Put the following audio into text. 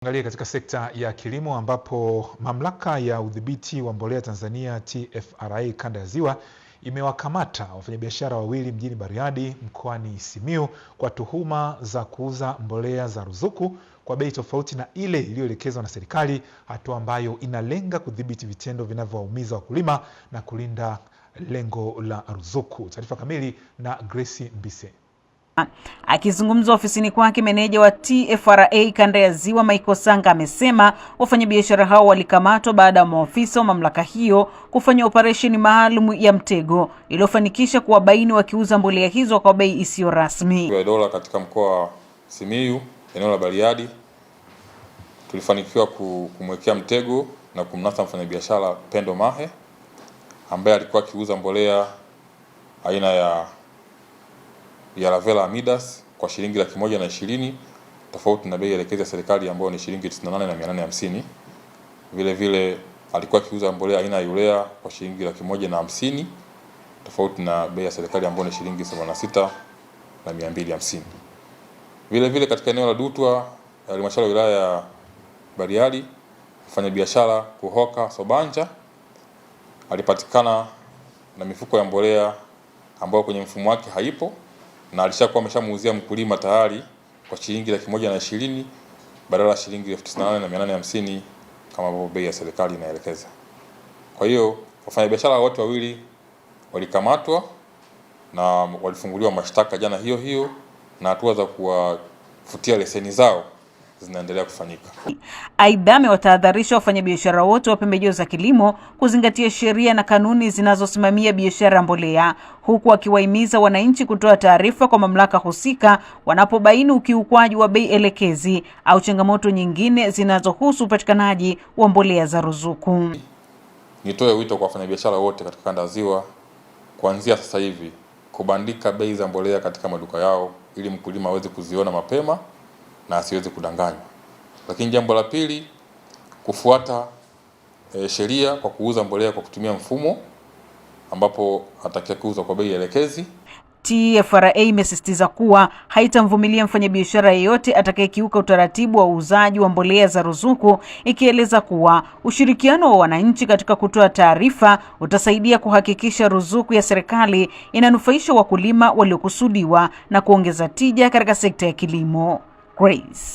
Angalia katika sekta ya kilimo ambapo mamlaka ya udhibiti wa mbolea Tanzania TFRA kanda ya Ziwa imewakamata wafanyabiashara wawili mjini Bariadi mkoani Simiyu kwa tuhuma za kuuza mbolea za ruzuku kwa bei tofauti na ile iliyoelekezwa na serikali, hatua ambayo inalenga kudhibiti vitendo vinavyowaumiza wakulima na kulinda lengo la ruzuku. Taarifa kamili na Grace Mbise. Akizungumza ofisini kwake, meneja wa TFRA kanda ya Ziwa Michael Sanga amesema wafanyabiashara hao walikamatwa baada ya maafisa wa mamlaka hiyo kufanya operesheni maalum ya mtego iliyofanikisha kuwabaini wakiuza mbolea hizo kwa bei isiyo rasmi. Dola katika mkoa wa Simiyu, eneo la Bariadi, tulifanikiwa kumwekea mtego na kumnasa mfanyabiashara Pendo Mahe ambaye alikuwa akiuza mbolea aina ya Lavela Amidas kwa shilingi 120,000 tofauti na bei elekezi ya serikali ambayo ni shilingi 98,850. Vile vile alikuwa akiuza mbolea aina ya urea kwa shilingi 150,000 tofauti na bei ya serikali ambayo ni shilingi 76,250. Vile vile katika eneo la Dutwa, halmashauri ya wilaya ya Bariadi, mfanyabiashara Kuhoka Sobanja alipatikana na mifuko ya mbolea ambayo kwenye mfumo wake haipo na alishakuwa ameshamuuzia mkulima tayari kwa shilingi 120,000 badala ya shilingi 98,850 kama ambavyo bei ya serikali inaelekeza. Kwa hiyo wafanyabiashara wote wawili walikamatwa na walifunguliwa mashtaka jana hiyo na hatua za kuwafutia leseni zao zinaendelea kufanyika. Aidha, amewatahadharisha wafanyabiashara wote wa pembejeo za kilimo kuzingatia sheria na kanuni zinazosimamia biashara ya mbolea, huku akiwahimiza wananchi kutoa taarifa kwa mamlaka husika wanapobaini ukiukwaji wa bei elekezi au changamoto nyingine zinazohusu upatikanaji wa mbolea za ruzuku. Nitoe wito kwa wafanyabiashara wote katika kanda ya Ziwa kuanzia sasa hivi kubandika bei za mbolea katika maduka yao ili mkulima aweze kuziona mapema na asiweze kudanganywa. Lakini jambo la pili, kufuata sheria kwa kuuza mbolea kwa kutumia mfumo ambapo atakia kuuza kwa bei elekezi. TFRA imesisitiza kuwa haitamvumilia mfanyabiashara yeyote atakayekiuka utaratibu wa uuzaji wa mbolea za ruzuku, ikieleza kuwa ushirikiano wa wananchi katika kutoa taarifa utasaidia kuhakikisha ruzuku ya serikali inanufaisha wakulima waliokusudiwa na kuongeza tija katika sekta ya kilimo. Grace